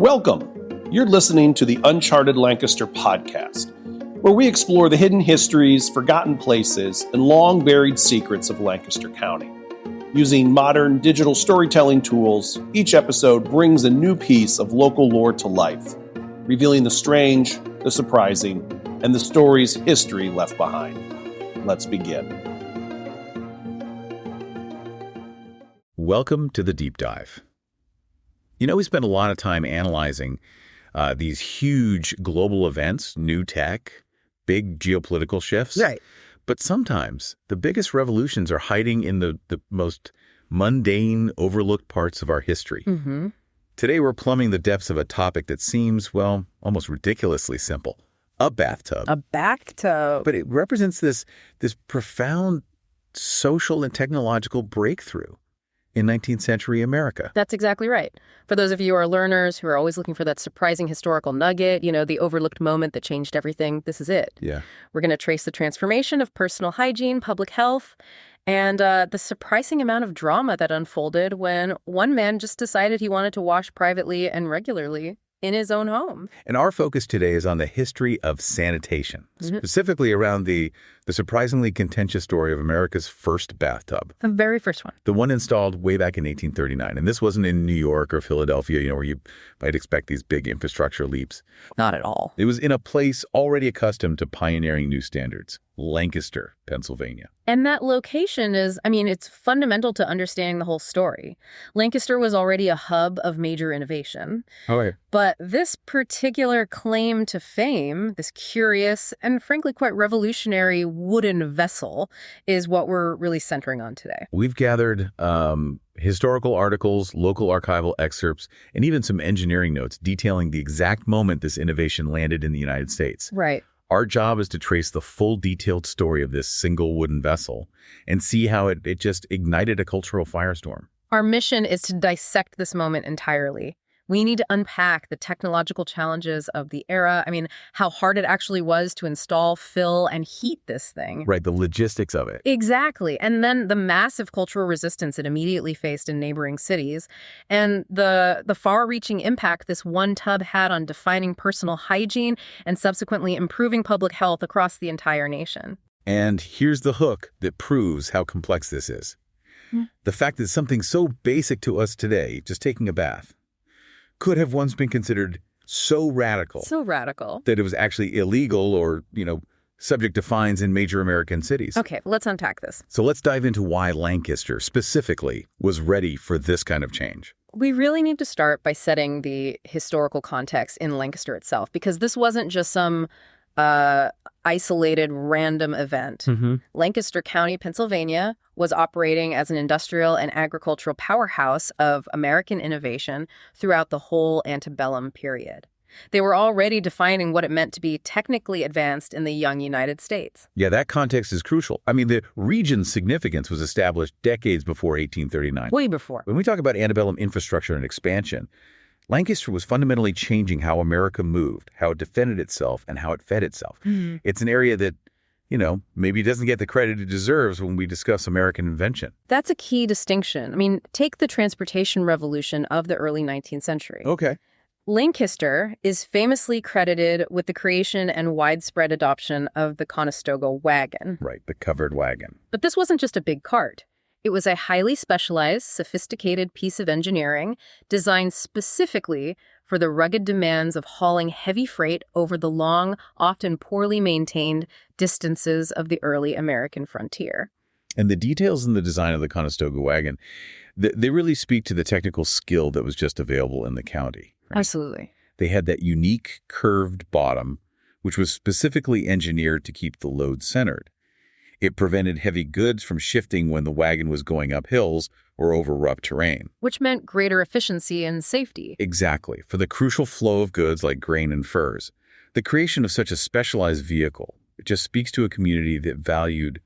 Welcome! You're listening to the Uncharted Lancaster podcast, where we explore the hidden histories, forgotten places, and long-buried secrets of Lancaster County. Using modern digital storytelling tools, each episode brings a new piece of local lore to life, revealing the strange, the surprising, and the stories history left behind. Let's begin. Welcome to the Deep Dive. You know, we spend a lot of time analyzing these huge global events, new tech, big geopolitical shifts. Right. But sometimes the biggest revolutions are hiding in the most mundane, overlooked parts of our history. Mm-hmm. Today, we're plumbing the depths of a topic that seems, well, almost ridiculously simple. A bathtub. A bathtub. But it represents this profound social and technological breakthrough in 19th century America. That's exactly right. For those of you who are learners who are always looking for that surprising historical nugget, you know, the overlooked moment that changed everything, this is it. Yeah. We're going to trace the transformation of personal hygiene, public health, and the surprising amount of drama that unfolded when one man just decided he wanted to wash privately and regularly in his own home. And our focus today is on the history of sanitation, specifically around the surprisingly contentious story of America's first bathtub. The very first one. The one installed way back in 1839. And this wasn't in New York or Philadelphia, you know, where you might expect these big infrastructure leaps. Not at all. It was in a place already accustomed to pioneering new standards, Lancaster, Pennsylvania. And that location is, it's fundamental to understanding the whole story. Lancaster was already a hub of major innovation. Oh, yeah. But this particular claim to fame, this curious and frankly quite revolutionary wooden vessel, is what we're really centering on today. We've gathered historical articles, local archival excerpts, and even some engineering notes detailing the exact moment this innovation landed in the United States. Right. Our job is to trace the full detailed story of this single wooden vessel and see how it just ignited a cultural firestorm. Our mission is to dissect this moment entirely. We need to unpack the technological challenges of the era. How hard it actually was to install, fill, and heat this thing. Right, the logistics of it. Exactly. And then the massive cultural resistance it immediately faced in neighboring cities, and the far-reaching impact this one tub had on defining personal hygiene and subsequently improving public health across the entire nation. And here's the hook that proves how complex this is. The fact that something so basic to us today, just taking a bath, could have once been considered so radical that it was actually illegal or, subject to fines in major American cities. Okay, let's unpack this. So let's dive into why Lancaster specifically was ready for this kind of change. We really need to start by setting the historical context in Lancaster itself, because this wasn't just some isolated random event. Lancaster County, Pennsylvania was operating as an industrial and agricultural powerhouse of American innovation throughout the whole antebellum period. They were already defining what it meant to be technically advanced in the young United States. Yeah, that context is crucial. The region's significance was established decades before 1839. Way before. When we talk about antebellum infrastructure and expansion, Lancaster was fundamentally changing how America moved, how it defended itself, and how it fed itself. It's an area that, maybe doesn't get the credit it deserves when we discuss American invention. That's a key distinction. Take the transportation revolution of the early 19th century. Okay. Lancaster is famously credited with the creation and widespread adoption of the Conestoga wagon. Right, the covered wagon. But this wasn't just a big cart. It was a highly specialized, sophisticated piece of engineering designed specifically for the rugged demands of hauling heavy freight over the long, often poorly maintained distances of the early American frontier. And the details in the design of the Conestoga wagon, they really speak to the technical skill that was just available in the county. Right? Absolutely. They had that unique curved bottom, which was specifically engineered to keep the load centered. It prevented heavy goods from shifting when the wagon was going up hills or over rough terrain. Which meant greater efficiency and safety. Exactly. For the crucial flow of goods like grain and furs. The creation of such a specialized vehicle, it just speaks to a community that valued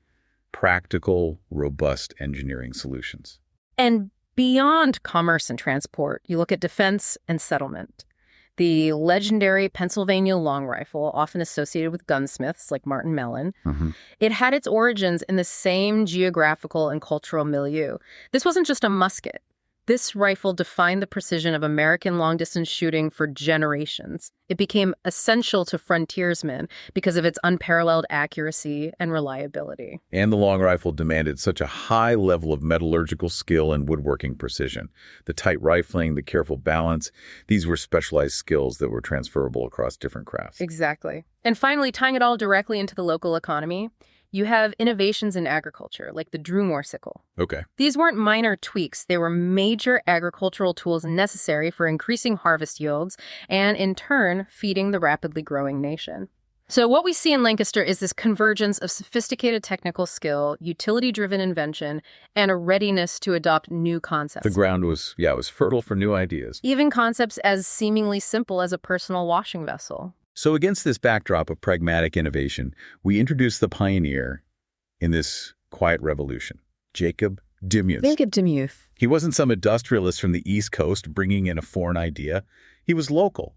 practical, robust engineering solutions. And beyond commerce and transport, you look at defense and settlement. The legendary Pennsylvania long rifle, often associated with gunsmiths like Martin Mellon, it had its origins in the same geographical and cultural milieu. This wasn't just a musket. This rifle defined the precision of American long-distance shooting for generations. It became essential to frontiersmen because of its unparalleled accuracy and reliability. And the long rifle demanded such a high level of metallurgical skill and woodworking precision. The tight rifling, the careful balance, these were specialized skills that were transferable across different crafts. Exactly. And finally, tying it all directly into the local economy, you have innovations in agriculture, like the Drumore sickle. Okay. These weren't minor tweaks. They were major agricultural tools necessary for increasing harvest yields and, in turn, feeding the rapidly growing nation. So what we see in Lancaster is this convergence of sophisticated technical skill, utility-driven invention, and a readiness to adopt new concepts. The ground was fertile for new ideas. Even concepts as seemingly simple as a personal washing vessel. So against this backdrop of pragmatic innovation, we introduce the pioneer in this quiet revolution, Jacob Demuth. Jacob Demuth. He wasn't some industrialist from the East Coast bringing in a foreign idea. He was local.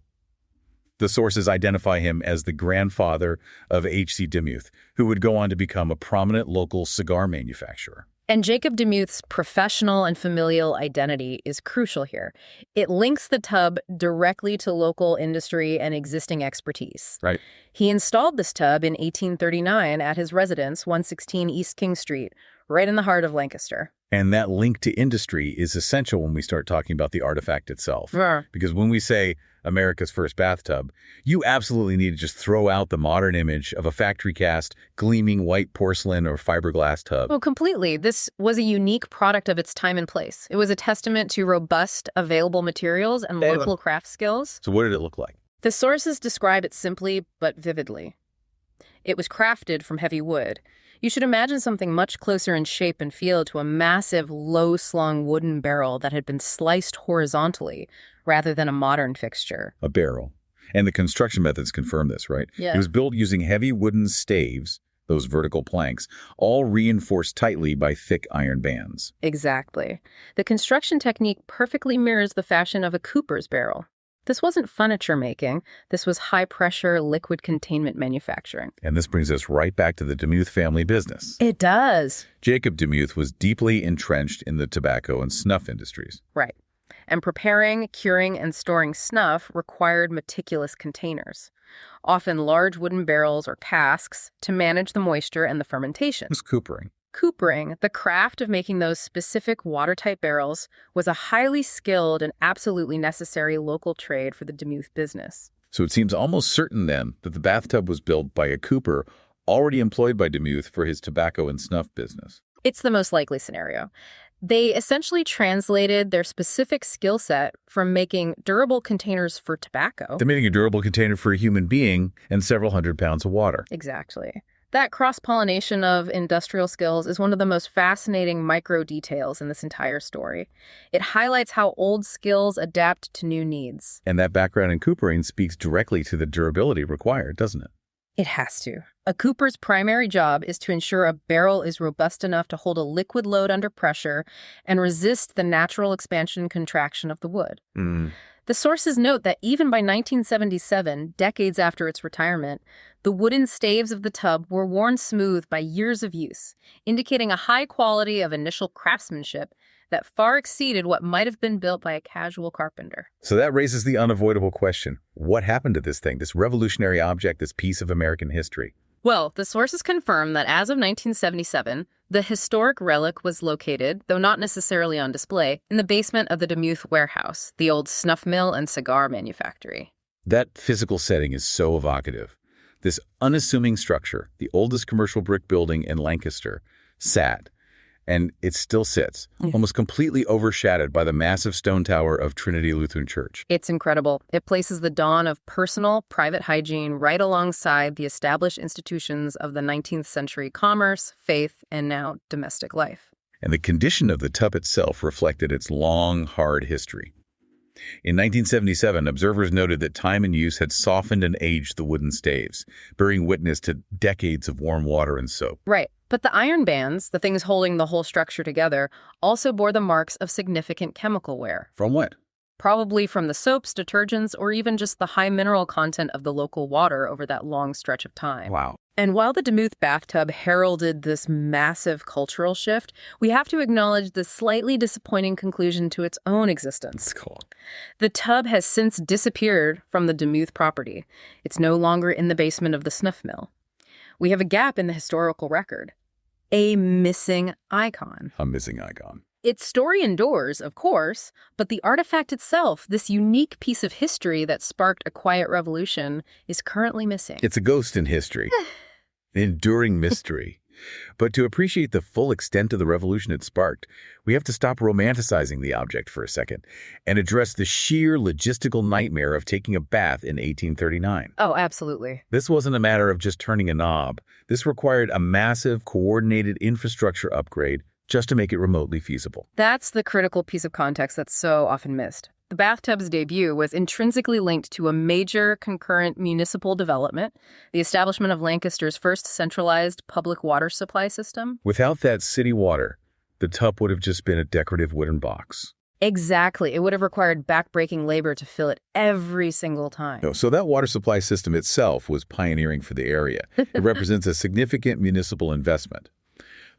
The sources identify him as the grandfather of H.C. Demuth, who would go on to become a prominent local cigar manufacturer. And Jacob Demuth's professional and familial identity is crucial here. It links the tub directly to local industry and existing expertise. Right. He installed this tub in 1839 at his residence, 116 East King Street, right in the heart of Lancaster. And that link to industry is essential when we start talking about the artifact itself. Because when we say America's first bathtub, you absolutely need to just throw out the modern image of a factory cast, gleaming white porcelain or fiberglass tub. Oh, completely. This was a unique product of its time and place. It was a testament to robust, available materials and local craft skills. So what did it look like? The sources describe it simply but vividly. It was crafted from heavy wood. You should imagine something much closer in shape and feel to a massive, low-slung wooden barrel that had been sliced horizontally rather than a modern fixture. A barrel. And the construction methods confirm this, right? Yeah. It was built using heavy wooden staves, those vertical planks, all reinforced tightly by thick iron bands. Exactly. The construction technique perfectly mirrors the fashion of a cooper's barrel. This wasn't furniture making. This was high-pressure liquid containment manufacturing. And this brings us right back to the Demuth family business. It does. Jacob Demuth was deeply entrenched in the tobacco and snuff industries. Right. And preparing, curing, and storing snuff required meticulous containers, often large wooden barrels or casks, to manage the moisture and the fermentation. It was coopering. Coopering, the craft of making those specific watertight barrels, was a highly skilled and absolutely necessary local trade for the Demuth business. So it seems almost certain then that the bathtub was built by a cooper already employed by Demuth for his tobacco and snuff business. It's the most likely scenario. They essentially translated their specific skill set from making durable containers for tobacco. They're making a durable container for a human being and several hundred pounds of water. Exactly. That cross-pollination of industrial skills is one of the most fascinating micro-details in this entire story. It highlights how old skills adapt to new needs. And that background in coopering speaks directly to the durability required, doesn't it? It has to. A cooper's primary job is to ensure a barrel is robust enough to hold a liquid load under pressure and resist the natural expansion and contraction of the wood. The sources note that even by 1977, decades after its retirement, the wooden staves of the tub were worn smooth by years of use, indicating a high quality of initial craftsmanship that far exceeded what might have been built by a casual carpenter. So that raises the unavoidable question. What happened to this thing, this revolutionary object, this piece of American history? Well, the sources confirm that as of 1977, the historic relic was located, though not necessarily on display, in the basement of the Demuth warehouse, the old snuff mill and cigar manufactory. That physical setting is so evocative. This unassuming structure, the oldest commercial brick building in Lancaster, sat, and it still sits, almost completely overshadowed by the massive stone tower of Trinity Lutheran Church. It's incredible. It places the dawn of personal, private hygiene right alongside the established institutions of the 19th century commerce, faith, and now domestic life. And the condition of the tub itself reflected its long, hard history. In 1977, observers noted that time and use had softened and aged the wooden staves, bearing witness to decades of warm water and soap. Right. But the iron bands, the things holding the whole structure together, also bore the marks of significant chemical wear. From what? Probably from the soaps, detergents, or even just the high mineral content of the local water over that long stretch of time. Wow. And while the Demuth bathtub heralded this massive cultural shift, we have to acknowledge the slightly disappointing conclusion to its own existence. It's cool. The tub has since disappeared from the Demuth property. It's no longer in the basement of the snuff mill. We have a gap in the historical record. A missing icon. A missing icon. Its story endures, of course, but the artifact itself, this unique piece of history that sparked a quiet revolution, is currently missing. It's a ghost in history. Enduring mystery. But to appreciate the full extent of the revolution it sparked, we have to stop romanticizing the object for a second and address the sheer logistical nightmare of taking a bath in 1839. Oh, absolutely. This wasn't a matter of just turning a knob. This required a massive, coordinated infrastructure upgrade just to make it remotely feasible. That's the critical piece of context that's so often missed. The bathtub's debut was intrinsically linked to a major concurrent municipal development, the establishment of Lancaster's first centralized public water supply system. Without that city water, the tub would have just been a decorative wooden box. Exactly. It would have required backbreaking labor to fill it every single time. No, so that water supply system itself was pioneering for the area. It represents a significant municipal investment.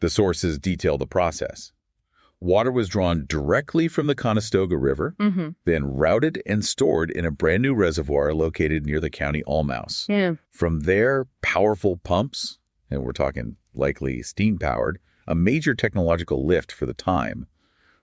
The sources detail the process. Water was drawn directly from the Conestoga River, then routed and stored in a brand new reservoir located near the county almhouse. From there, powerful pumps, and we're talking likely steam-powered, a major technological lift for the time,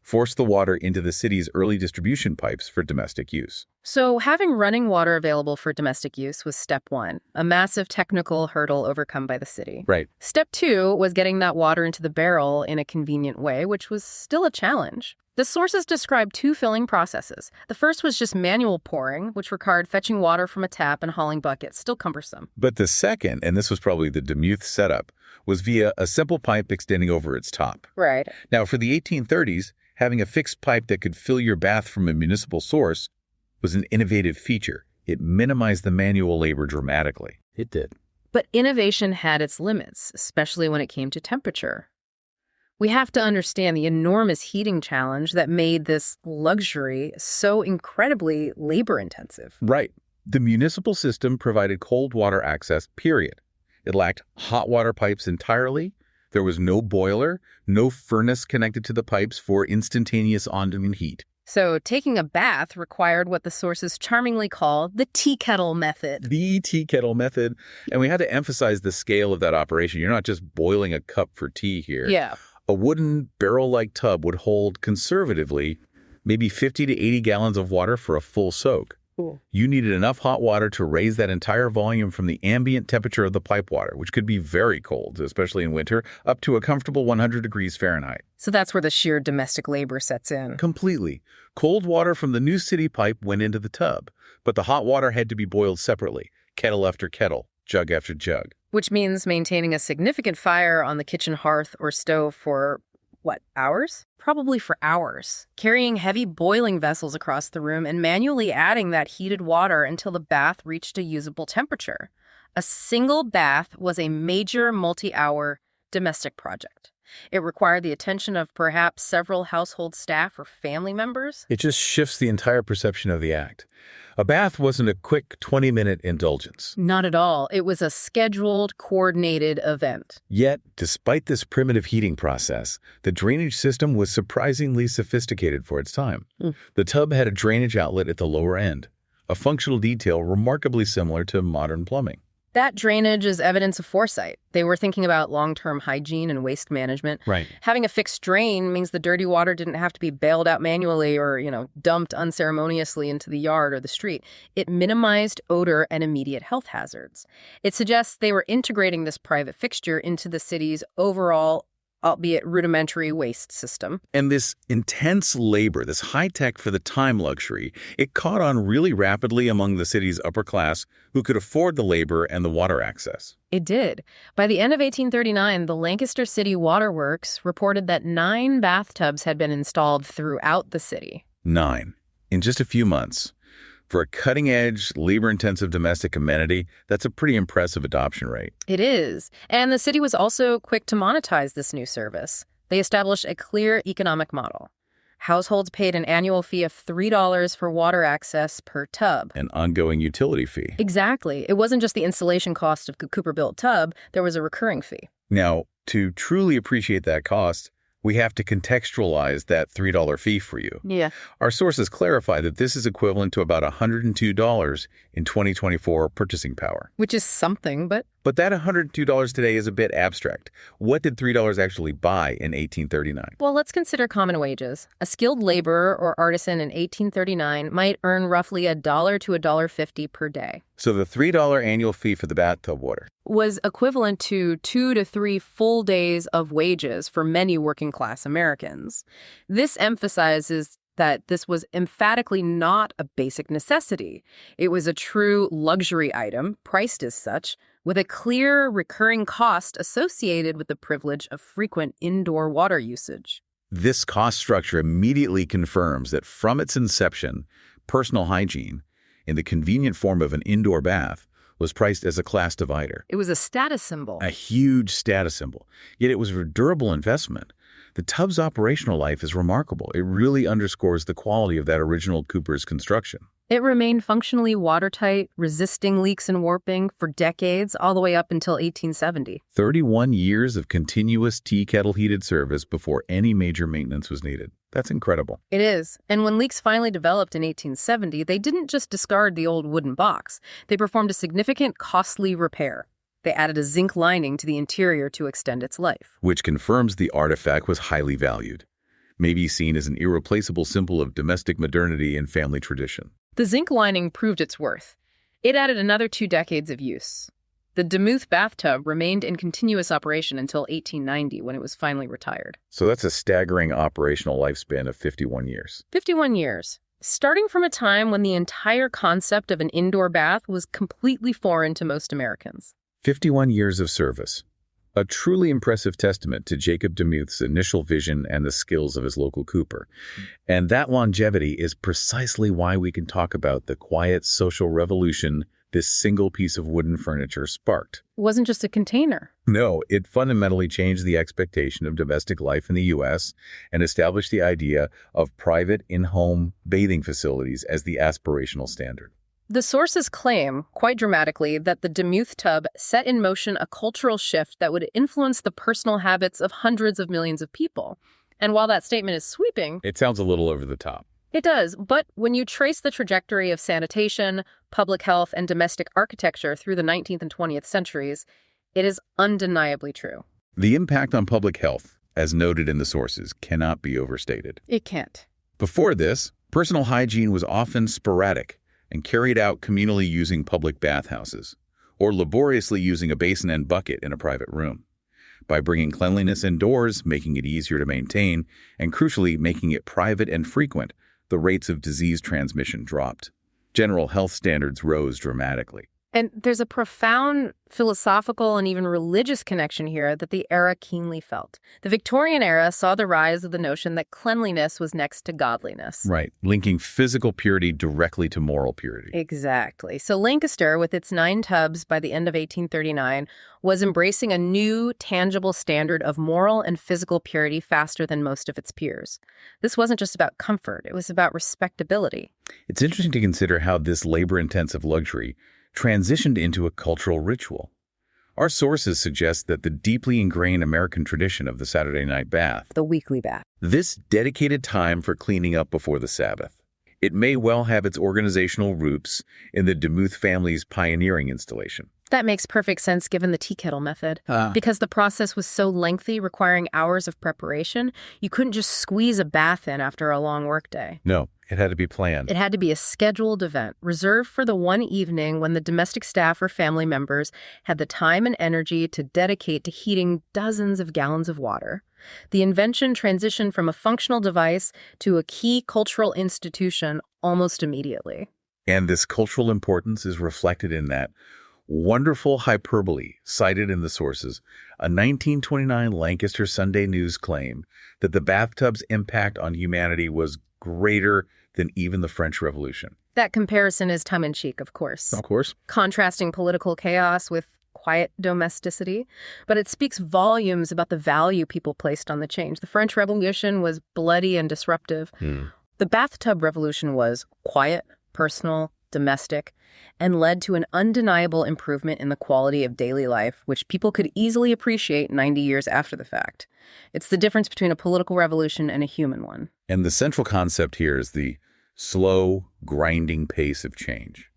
forced the water into the city's early distribution pipes for domestic use. So having running water available for domestic use was step one, a massive technical hurdle overcome by the city. Right. Step two was getting that water into the barrel in a convenient way, which was still a challenge. The sources describe two filling processes. The first was just manual pouring, which required fetching water from a tap and hauling buckets, still cumbersome. But the second, and this was probably the Demuth setup, was via a simple pipe extending over its top. Right. Now, for the 1830s, having a fixed pipe that could fill your bath from a municipal source was an innovative feature. It minimized the manual labor dramatically. It did. But innovation had its limits, especially when it came to temperature. We have to understand the enormous heating challenge that made this luxury so incredibly labor-intensive. Right. The municipal system provided cold water access, period. It lacked hot water pipes entirely. There was no boiler, no furnace connected to the pipes for instantaneous on-demand heat. So taking a bath required what the sources charmingly call the tea kettle method. The tea kettle method. And we had to emphasize the scale of that operation. You're not just boiling a cup for tea here. Yeah. A wooden barrel-like tub would hold, conservatively, maybe 50 to 80 gallons of water for a full soak. Cool. You needed enough hot water to raise that entire volume from the ambient temperature of the pipe water, which could be very cold, especially in winter, up to a comfortable 100 degrees Fahrenheit. So that's where the sheer domestic labor sets in. Completely. Cold water from the new city pipe went into the tub, but the hot water had to be boiled separately, kettle after kettle, jug after jug. Which means maintaining a significant fire on the kitchen hearth or stove for, hours? Probably for hours. Carrying heavy boiling vessels across the room and manually adding that heated water until the bath reached a usable temperature. A single bath was a major multi-hour domestic project. It required the attention of perhaps several household staff or family members. It just shifts the entire perception of the act. A bath wasn't a quick 20-minute indulgence. Not at all. It was a scheduled, coordinated event. Yet, despite this primitive heating process, the drainage system was surprisingly sophisticated for its time. The tub had a drainage outlet at the lower end, a functional detail remarkably similar to modern plumbing. That drainage is evidence of foresight. They were thinking about long-term hygiene and waste management. Right. Having a fixed drain means the dirty water didn't have to be bailed out manually or, dumped unceremoniously into the yard or the street. It minimized odor and immediate health hazards. It suggests they were integrating this private fixture into the city's overall, albeit rudimentary, waste system. And this intense labor, this high-tech for the time luxury, it caught on really rapidly among the city's upper class who could afford the labor and the water access. It did. By the end of 1839, the Lancaster City Water Works reported that 9 bathtubs had been installed throughout the city. 9. In just a few months. For a cutting-edge, labor-intensive domestic amenity, that's a pretty impressive adoption rate. It is. And the city was also quick to monetize this new service. They established a clear economic model. Households paid an annual fee of $3 for water access per tub. An ongoing utility fee. Exactly. It wasn't just the installation cost of a Cooper-built tub. There was a recurring fee. Now, to truly appreciate that cost, we have to contextualize that $3 fee for you. Yeah. Our sources clarify that this is equivalent to about $102 in 2024 purchasing power. Which is something, but... But that $102 today is a bit abstract. What did $3 actually buy in 1839? Well, let's consider common wages. A skilled laborer or artisan in 1839 might earn roughly $1 to $1.50 per day. So the $3 annual fee for the bathtub water was equivalent to 2 to 3 full days of wages for many working-class Americans. This emphasizes that this was emphatically not a basic necessity. It was a true luxury item, priced as such, with a clear recurring cost associated with the privilege of frequent indoor water usage. This cost structure immediately confirms that from its inception, personal hygiene, in the convenient form of an indoor bath, was priced as a class divider. It was a status symbol. A huge status symbol. Yet it was a durable investment. The tub's operational life is remarkable. It really underscores the quality of that original Cooper's construction. It remained functionally watertight, resisting leaks and warping for decades, all the way up until 1870. 31 years of continuous tea kettle heated service before any major maintenance was needed. That's incredible. It is. And when leaks finally developed in 1870, they didn't just discard the old wooden box. They performed a significant, costly repair. They added a zinc lining to the interior to extend its life. Which confirms the artifact was highly valued, maybe seen as an irreplaceable symbol of domestic modernity and family tradition. The zinc lining proved its worth. It added another 2 decades of use. The Demuth bathtub remained in continuous operation until 1890, when it was finally retired. So that's a staggering operational lifespan of 51 years. 51 years. Starting from a time when the entire concept of an indoor bath was completely foreign to most Americans. 51 years of service. A truly impressive testament to Jacob Demuth's initial vision and the skills of his local cooper. And that longevity is precisely why we can talk about the quiet social revolution this single piece of wooden furniture sparked. It wasn't just a container. No, it fundamentally changed the expectation of domestic life in the U.S. and established the idea of private in-home bathing facilities as the aspirational standard. The sources claim, quite dramatically, that the Demuth tub set in motion a cultural shift that would influence the personal habits of hundreds of millions of people. And while that statement is sweeping... It sounds a little over the top. It does, but when you trace the trajectory of sanitation, public health, and domestic architecture through the 19th and 20th centuries, it is undeniably true. The impact on public health, as noted in the sources, cannot be overstated. It can't. Before this, personal hygiene was often sporadic and carried out communally using public bathhouses, or laboriously using a basin and bucket in a private room. By bringing cleanliness indoors, making it easier to maintain, and crucially, making it private and frequent, the rates of disease transmission dropped. General health standards rose dramatically. And there's a profound philosophical and even religious connection here that the era keenly felt. The Victorian era saw the rise of the notion that cleanliness was next to godliness. Right, linking physical purity directly to moral purity. Exactly. So Lancaster, with its 9 tubs by the end of 1839, was embracing a new, tangible standard of moral and physical purity faster than most of its peers. This wasn't just about comfort, it was about respectability. It's interesting to consider how this labor-intensive luxury transitioned into a cultural ritual. Our sources suggest that the deeply ingrained American tradition of the Saturday night bath, The weekly bath. this dedicated time for cleaning up before the Sabbath, it may well have its organizational roots in the Demuth family's pioneering installation. That makes perfect sense given the tea kettle method. Because the process was so lengthy, requiring hours of preparation, you couldn't just squeeze a bath in after a long workday. No, it had to be planned. It had to be a scheduled event, reserved for the one evening when the domestic staff or family members had the time and energy to dedicate to heating dozens of gallons of water. The invention transitioned from a functional device to a key cultural institution almost immediately. And this cultural importance is reflected in that wonderful hyperbole cited in the sources, a 1929 Lancaster Sunday News claim that the bathtub's impact on humanity was greater than even the French Revolution. That comparison is tongue-in-cheek, of course. Of course. Contrasting political chaos with quiet domesticity, but it speaks volumes about the value people placed on the change. The French Revolution was bloody and disruptive. The bathtub revolution was quiet, personal, domestic, and led to an undeniable improvement in the quality of daily life, which people could easily appreciate 90 years after the fact. It's the difference between a political revolution and a human one. And the central concept here is the slow, grinding pace of change.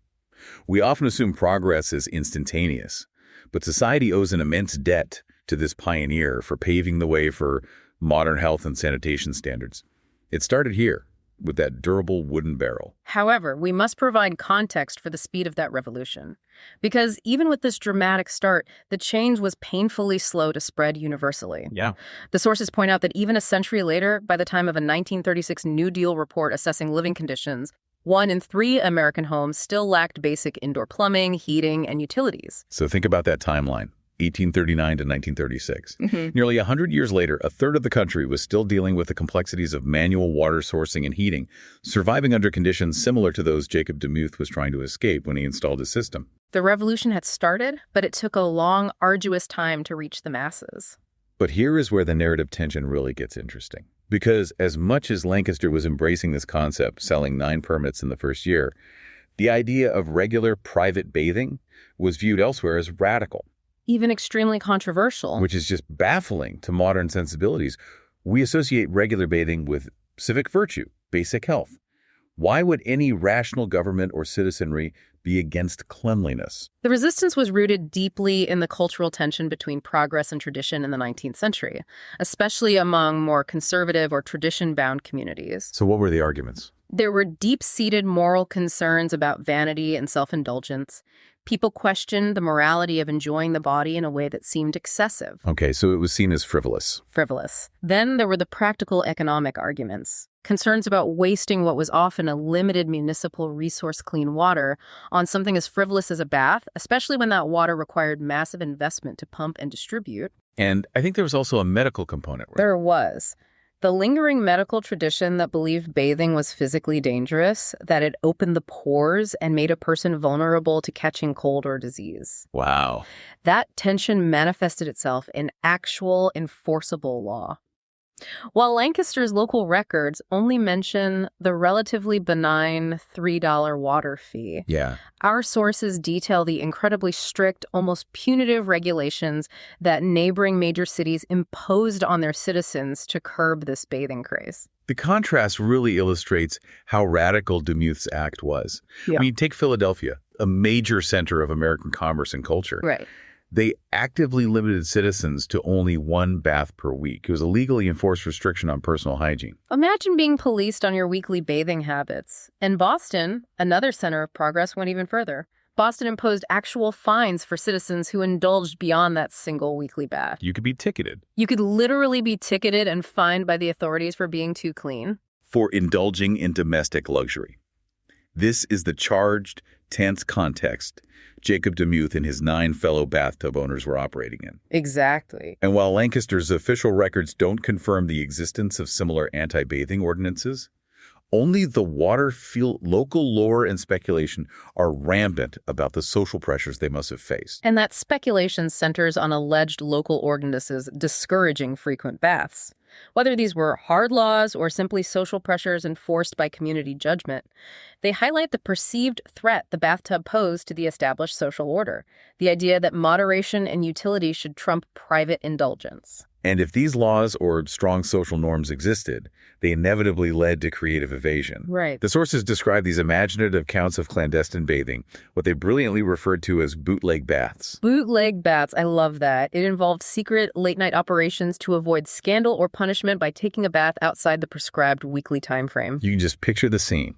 We often assume progress is instantaneous, but society owes an immense debt to this pioneer for paving the way for modern health and sanitation standards. It started here, with that durable wooden barrel. However, we must provide context for the speed of that revolution. Because even with this dramatic start, the change was painfully slow to spread universally. Yeah. The sources point out that even a century later, by the time of a 1936 New Deal report assessing living conditions, 1 in 3 American homes still lacked basic indoor plumbing, heating, and utilities. So think about that timeline. 1839 to 1936. Nearly 100 years later, a third of the country was still dealing with the complexities of manual water sourcing and heating, surviving under conditions similar to those Jacob Demuth was trying to escape when he installed his system. The revolution had started, but it took a long, arduous time to reach the masses. But here is where the narrative tension really gets interesting. Because as much as Lancaster was embracing this concept, selling 9 permits in the first year, the idea of regular private bathing was viewed elsewhere as radical. Even extremely controversial. Which is just baffling to modern sensibilities. We associate regular bathing with civic virtue, basic health. Why would any rational government or citizenry be against cleanliness? The resistance was rooted deeply in the cultural tension between progress and tradition in the 19th century, especially among more conservative or tradition-bound communities. So what were the arguments? There were deep-seated moral concerns about vanity and self-indulgence. People questioned the morality of enjoying the body in a way that seemed excessive. Okay, so it was seen as frivolous. Then there were the practical economic arguments. Concerns about wasting what was often a limited municipal resource clean water on something as frivolous as a bath, especially when that water required massive investment to pump and distribute. And I think there was also a medical component. Right? There was. The lingering medical tradition that believed bathing was physically dangerous, that it opened the pores and made a person vulnerable to catching cold or disease. Wow. That tension manifested itself in actual enforceable law. While Lancaster's local records only mention the relatively benign $3 water fee, our sources detail the incredibly strict, almost punitive regulations that neighboring major cities imposed on their citizens to curb this bathing craze. The contrast really illustrates how radical Demuth's act was. Yeah. I mean, take Philadelphia, a major center of American commerce and culture. Right. They actively limited citizens to only 1 bath per week. It was a legally enforced restriction on personal hygiene. Imagine being policed on your weekly bathing habits. And Boston, another center of progress, went even further. Boston imposed actual fines for citizens who indulged beyond that single weekly bath. You could be ticketed. You could literally be ticketed and fined by the authorities for being too clean. For indulging in domestic luxury. This is the charged, tense context Jacob Demuth and his 9 fellow bathtub owners were operating in. Exactly. And while Lancaster's official records don't confirm the existence of similar anti-bathing ordinances, only the local lore and speculation are rampant about the social pressures they must have faced. And that speculation centers on alleged local ordinances discouraging frequent baths. Whether these were hard laws or simply social pressures enforced by community judgment, they highlight the perceived threat the bathtub posed to the established social order, the idea that moderation and utility should trump private indulgence. And if these laws or strong social norms existed, they inevitably led to creative evasion. Right. The sources describe these imaginative counts of clandestine bathing, what they brilliantly referred to as bootleg baths. Bootleg baths, I love that. It involved secret late-night operations to avoid scandal or punishment by taking a bath outside the prescribed weekly time frame. You can just picture the scene.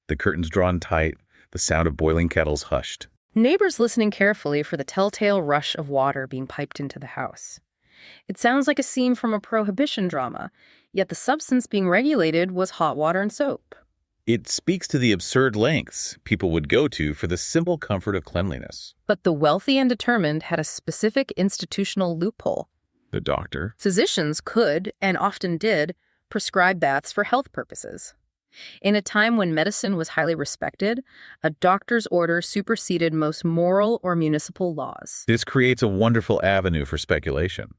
The curtains drawn tight, the sound of boiling kettles hushed. Neighbors listening carefully for the telltale rush of water being piped into the house. It sounds like a scene from a prohibition drama, yet the substance being regulated was hot water and soap. It speaks to the absurd lengths people would go to for the simple comfort of cleanliness. But the wealthy and determined had a specific institutional loophole. The doctor. Physicians could, and often did, prescribe baths for health purposes. In a time when medicine was highly respected, a doctor's order superseded most moral or municipal laws. This creates a wonderful avenue for speculation.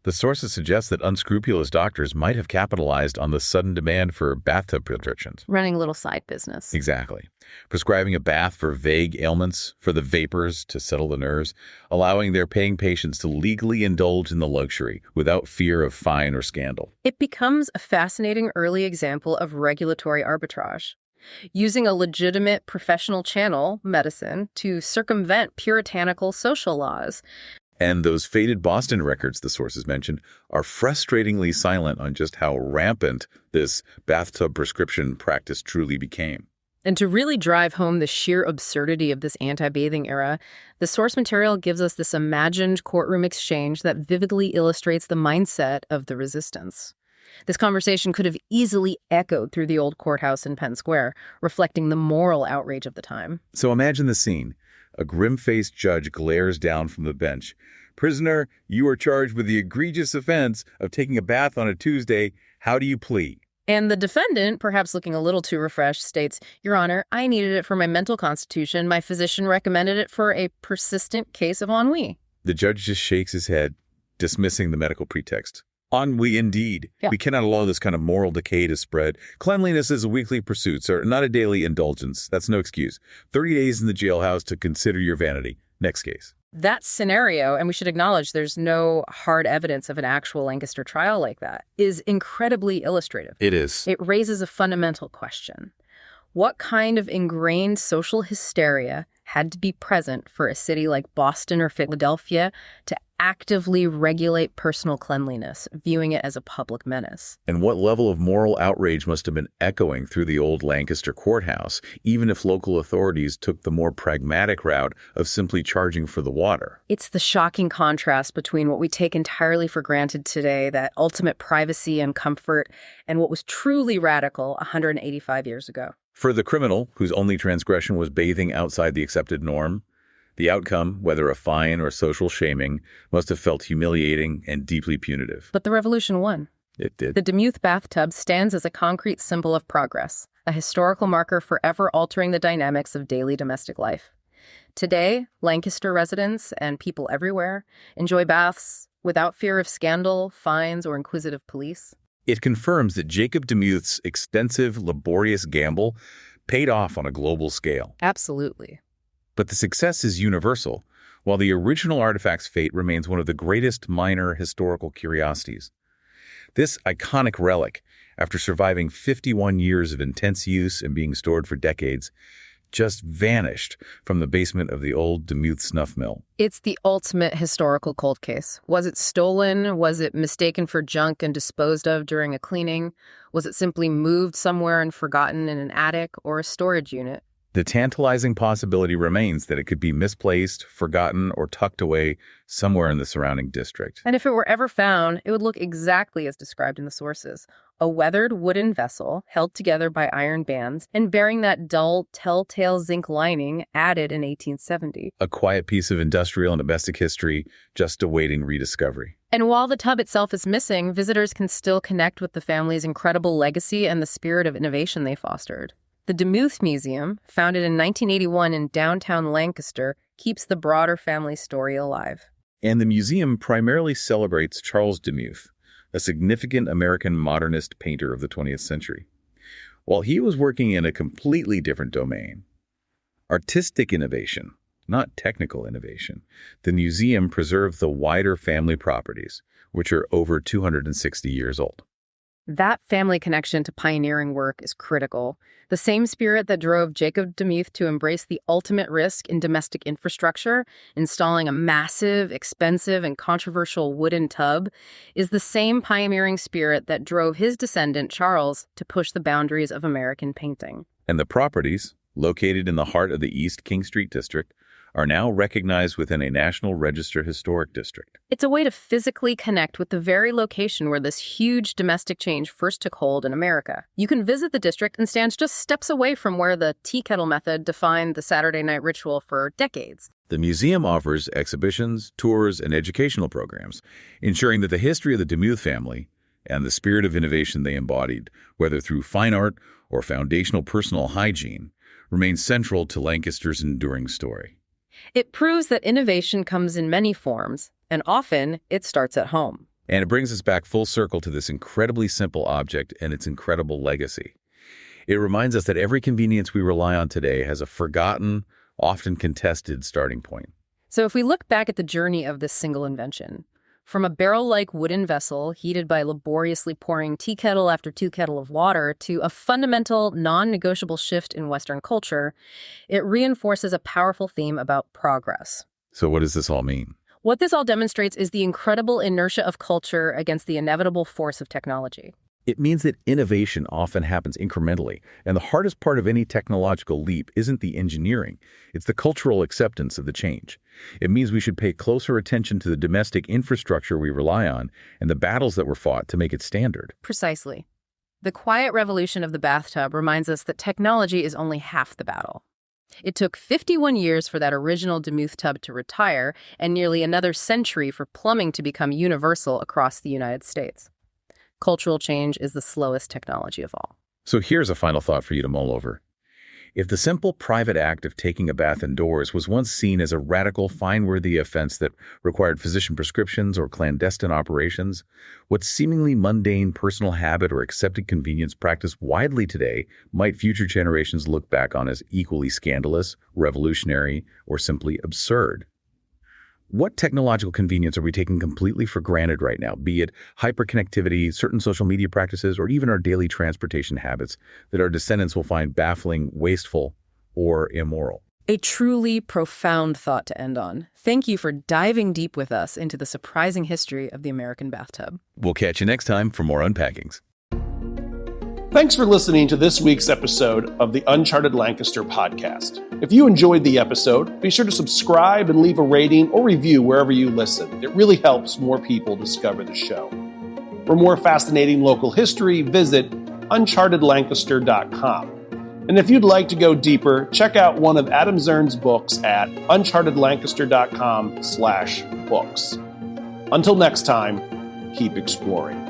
The sources suggest that unscrupulous doctors might have capitalized on the sudden demand for bathtub prescriptions. Running a little side business. Exactly. Prescribing a bath for vague ailments, for the vapors to settle the nerves, allowing their paying patients to legally indulge in the luxury without fear of fine or scandal. It becomes a fascinating early example of regulatory arbitrage, using a legitimate professional channel, medicine, to circumvent puritanical social laws. And those faded Boston records the sources mentioned are frustratingly silent on just how rampant this bathtub prescription practice truly became. And to really drive home the sheer absurdity of this anti-bathing era, the source material gives us this imagined courtroom exchange that vividly illustrates the mindset of the resistance. This conversation could have easily echoed through the old courthouse in Penn Square, reflecting the moral outrage of the time. So imagine the scene. A grim-faced judge glares down from the bench. "Prisoner, you are charged with the egregious offense of taking a bath on a Tuesday. How do you plead?" And the defendant, perhaps looking a little too refreshed, states, "Your Honor, I needed it for my mental constitution. My physician recommended it for a persistent case of ennui." The judge just shakes his head, dismissing the medical pretext. Ennui indeed. Yeah. We cannot allow this kind of moral decay to spread. Cleanliness is a weekly pursuit, sir, not a daily indulgence. That's no excuse. 30 days in the jailhouse to consider your vanity. Next case. That scenario, and we should acknowledge there's no hard evidence of an actual Lancaster trial like that, is incredibly illustrative. It is. It raises a fundamental question. What kind of ingrained social hysteria had to be present for a city like Boston or Philadelphia to actively regulate personal cleanliness, viewing it as a public menace? And what level of moral outrage must have been echoing through the old Lancaster courthouse, even if local authorities took the more pragmatic route of simply charging for the water? It's the shocking contrast between what we take entirely for granted today, that ultimate privacy and comfort, and what was truly radical 185 years ago. For the criminal, whose only transgression was bathing outside the accepted norm, the outcome, whether a fine or social shaming, must have felt humiliating and deeply punitive. But the revolution won. It did. The Demuth bathtub stands as a concrete symbol of progress, a historical marker forever altering the dynamics of daily domestic life. Today, Lancaster residents and people everywhere enjoy baths without fear of scandal, fines, or inquisitive police. It confirms that Jacob Demuth's extensive, laborious gamble paid off on a global scale. Absolutely. But the success is universal, while the original artifact's fate remains one of the greatest minor historical curiosities. This iconic relic, after surviving 51 years of intense use and being stored for decades, just vanished from the basement of the old Demuth snuff mill. It's the ultimate historical cold case. Was it stolen? Was it mistaken for junk and disposed of during a cleaning? Was it simply moved somewhere and forgotten in an attic or a storage unit? The tantalizing possibility remains that it could be misplaced, forgotten, or tucked away somewhere in the surrounding district. And if it were ever found, it would look exactly as described in the sources. A weathered wooden vessel held together by iron bands and bearing that dull, telltale zinc lining added in 1870. A quiet piece of industrial and domestic history just awaiting rediscovery. And while the tub itself is missing, visitors can still connect with the family's incredible legacy and the spirit of innovation they fostered. The Demuth Museum, founded in 1981 in downtown Lancaster, keeps the broader family story alive. And the museum primarily celebrates Charles Demuth, a significant American modernist painter of the 20th century. While he was working in a completely different domain, artistic innovation, not technical innovation, the museum preserved the wider family properties, which are over 260 years old. That family connection to pioneering work is critical. The same spirit that drove Jacob Demuth to embrace the ultimate risk in domestic infrastructure, installing a massive, expensive, and controversial wooden tub, is the same pioneering spirit that drove his descendant, Charles, to push the boundaries of American painting. And the properties, located in the heart of the East King Street district, are now recognized within a National Register Historic District. It's a way to physically connect with the very location where this huge domestic change first took hold in America. You can visit the district and stand just steps away from where the tea kettle method defined the Saturday night ritual for decades. The museum offers exhibitions, tours, and educational programs, ensuring that the history of the Demuth family and the spirit of innovation they embodied, whether through fine art or foundational personal hygiene, remains central to Lancaster's enduring story. It proves that innovation comes in many forms, and often it starts at home. And it brings us back full circle to this incredibly simple object and its incredible legacy. It reminds us that every convenience we rely on today has a forgotten, often contested starting point. So if we look back at the journey of this single invention, from a barrel-like wooden vessel heated by laboriously pouring tea kettle after tea kettle of water to a fundamental, non-negotiable shift in Western culture, it reinforces a powerful theme about progress. So what does this all mean? What this all demonstrates is the incredible inertia of culture against the inevitable force of technology. It means that innovation often happens incrementally, and the hardest part of any technological leap isn't the engineering, it's the cultural acceptance of the change. It means we should pay closer attention to the domestic infrastructure we rely on and the battles that were fought to make it standard. Precisely. The quiet revolution of the bathtub reminds us that technology is only half the battle. It took 51 years for that original Demuth tub to retire and nearly another century for plumbing to become universal across the United States. Cultural change is the slowest technology of all. So here's a final thought for you to mull over. If the simple private act of taking a bath indoors was once seen as a radical, fine-worthy offense that required physician prescriptions or clandestine operations, what seemingly mundane personal habit or accepted convenience practiced widely today might future generations look back on as equally scandalous, revolutionary, or simply absurd. What technological convenience are we taking completely for granted right now, be it hyperconnectivity, certain social media practices, or even our daily transportation habits that our descendants will find baffling, wasteful, or immoral? A truly profound thought to end on. Thank you for diving deep with us into the surprising history of the American bathtub. We'll catch you next time for more unpackings. Thanks for listening to this week's episode of the Uncharted Lancaster podcast. If you enjoyed the episode, be sure to subscribe and leave a rating or review wherever you listen. It really helps more people discover the show. For more fascinating local history, visit unchartedlancaster.com. And if you'd like to go deeper, check out one of Adam Zern's books at unchartedlancaster.com/books. Until next time, keep exploring.